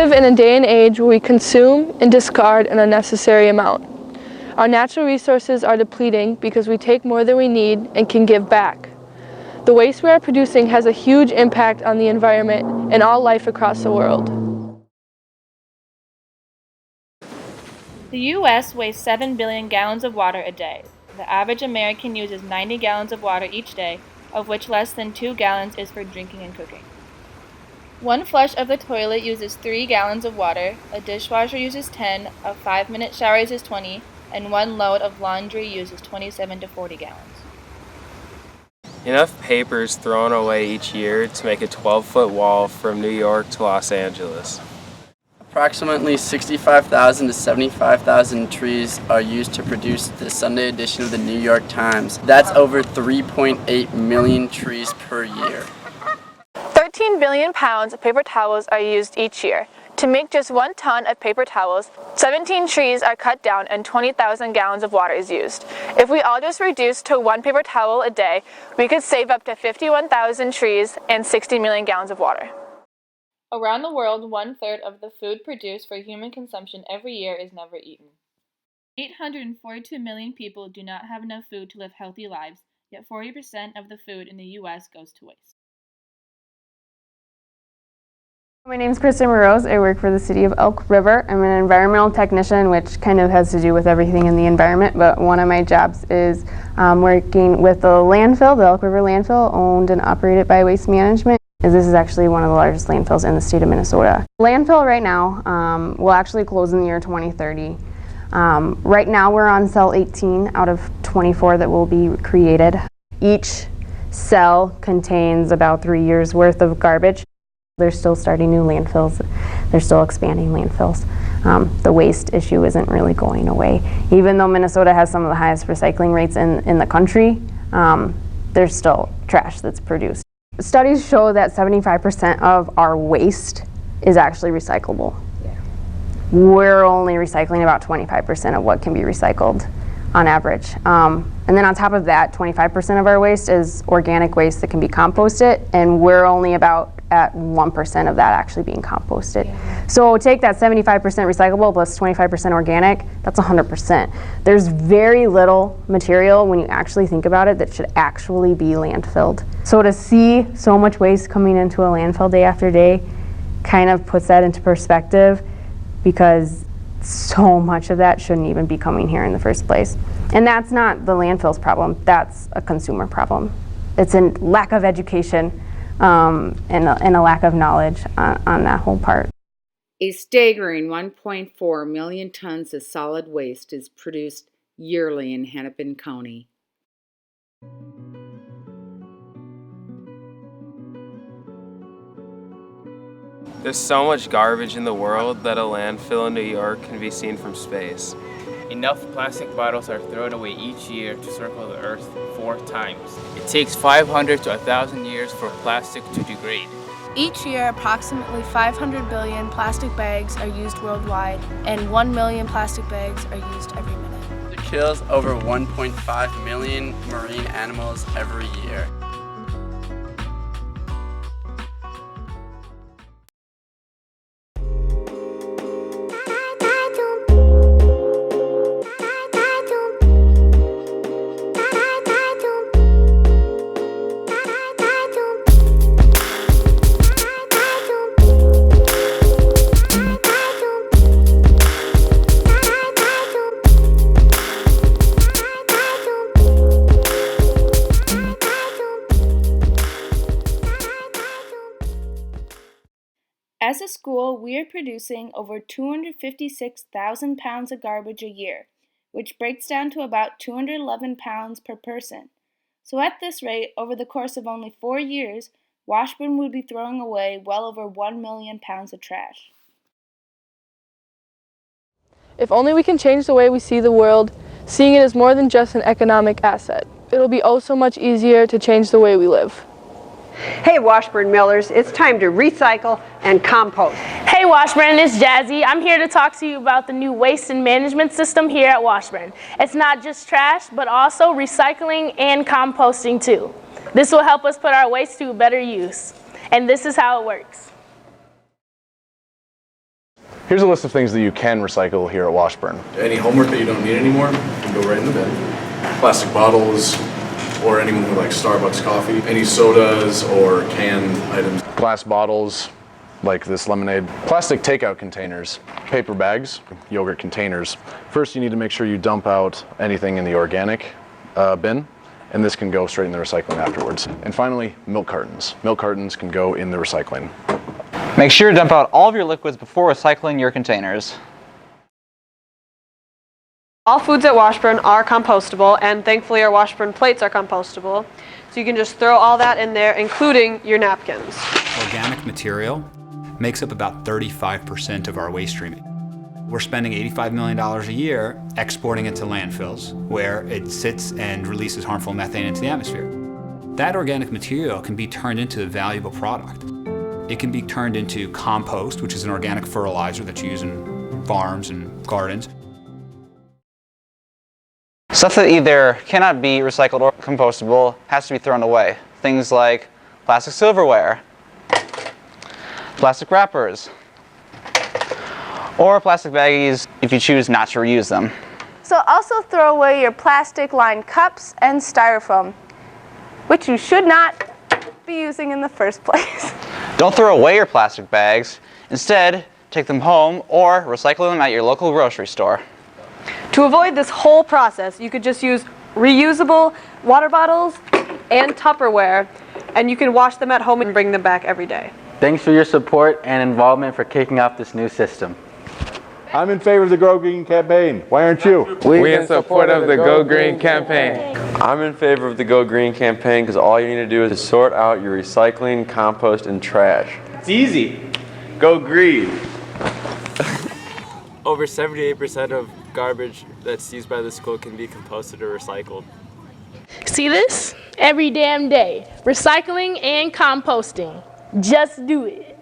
live in a day and age where we consume and discard an unnecessary amount. Our natural resources are depleting because we take more than we need and can give back. The waste we are producing has a huge impact on the environment and all life across the world. The U.S. wastes 7 billion gallons of water a day. The average American uses 90 gallons of water each day, of which less than 2 gallons is for drinking and cooking. One flush of the toilet uses 3 gallons of water, a dishwasher uses 10, a 5-minute shower uses 20, and one load of laundry uses 27 to 40 gallons. Enough paper is thrown away each year to make a 12-foot wall from New York to Los Angeles. Approximately 65,000 to 75,000 trees are used to produce the Sunday edition of the New York Times. That's over 3.8 million trees per year. 13 billion pounds of paper towels are used each year. To make just 1 ton of paper towels, 17 trees are cut down and 20,000 gallons of water is used. If we all just reduced to 1 paper towel a day, we could save up to 51,000 trees and 60 million gallons of water. Around the world, 1/3 of the food produced for human consumption every year is never eaten. 842 million people do not have enough food to live healthy lives, yet 40% of the food in the U.S. goes to waste. My name is Kristen Morose. I work for the City of Elk River. I'm an environmental technician, which kind of has to do with everything in the environment, but one of my jobs is working with the landfill, the Elk River landfill, owned and operated by Waste Management. This is actually one of the largest landfills in the state of Minnesota. Landfill right now will actually close in the year 2030. Right now we're on cell 18 out of 24 that will be created. Each cell contains about 3 years worth of garbage. They're still starting new landfills. They're still expanding landfills. The waste issue isn't really going away. Even though Minnesota has some of the highest recycling rates in the country, there's still trash that's produced. Studies show that 75% of our waste is actually recyclable. Yeah. We're only recycling about 25% of what can be recycled on average. And then on top of that, 25% of our waste is organic waste that can be composted, and we're only about at 1% of that actually being composted. Yeah. So take that 75% recyclable plus 25% organic, that's 100%. There's very little material when you actually think about it that should actually be landfilled. So to see so much waste coming into a landfill day after day kind of puts that into perspective, because so much of that shouldn't even be coming here in the first place. And that's not the landfill's problem, that's a consumer problem. It's a lack of education and a lack of knowledge on that whole part. A staggering 1.4 million tons of solid waste is produced yearly in Hennepin County. There's so much garbage in the world that a landfill in New York can be seen from space. Enough plastic bottles are thrown away each year to circle the earth 4 times. It takes 500 to 1,000 years for plastic to degrade. Each year, approximately 500 billion plastic bags are used worldwide, and 1 million plastic bags are used every minute. It kills over 1.5 million marine animals every year. As a school, we are producing over 256,000 pounds of garbage a year, which breaks down to about 211 pounds per person. So at this rate, over the course of only 4 years, Washburn would be throwing away well over 1 million pounds of trash. If only we can change the way we see the world, seeing it as more than just an economic asset. It'll be oh so much easier to change the way we live. Hey Washburn Millers, it's time to recycle and compost. Hey Washburn, it's Jazzy. I'm here to talk to you about the new waste and management system here at Washburn. It's not just trash, but also recycling and composting too. This will help us put our waste to better use. And this is how it works. Here's a list of things that you can recycle here at Washburn. Any homework that you don't need anymore can go right in the bin. Plastic bottles, or anyone who likes Starbucks coffee. Any sodas or canned items. Glass bottles, like this lemonade. Plastic takeout containers, paper bags, yogurt containers. First, you need to make sure you dump out anything in the organic bin, and this can go straight in the recycling afterwards. And finally, milk cartons. Milk cartons can go in the recycling. Make sure to dump out all of your liquids before recycling your containers. All foods at Washburn are compostable, and thankfully our Washburn plates are compostable. So you can just throw all that in there, including your napkins. Organic material makes up about 35% of our waste stream. We're spending $85 million a year exporting it to landfills, where it sits and releases harmful methane into the atmosphere. That organic material can be turned into a valuable product. It can be turned into compost, which is an organic fertilizer that's used in farms and gardens. Stuff that either cannot be recycled or compostable has to be thrown away. Things like plastic silverware, plastic wrappers, or plastic baggies if you choose not to reuse them. So also throw away your plastic-lined cups and styrofoam, which you should not be using in the first place. Don't throw away your plastic bags. Instead, take them home or recycle them at your local grocery store. To avoid this whole process, you could just use reusable water bottles and Tupperware, and you can wash them at home and bring them back every day. Thanks for your support and involvement for kicking off this new system. I'm in favor of the Go Green campaign. Why aren't you? We in support of the Go Green campaign. I'm in favor of the Go Green campaign because all you need to do is sort out your recycling, compost, and trash. It's easy. Go green. Over 78% of garbage that's used by the school can be composted or recycled. See this? Every damn day. Recycling and composting. Just do it.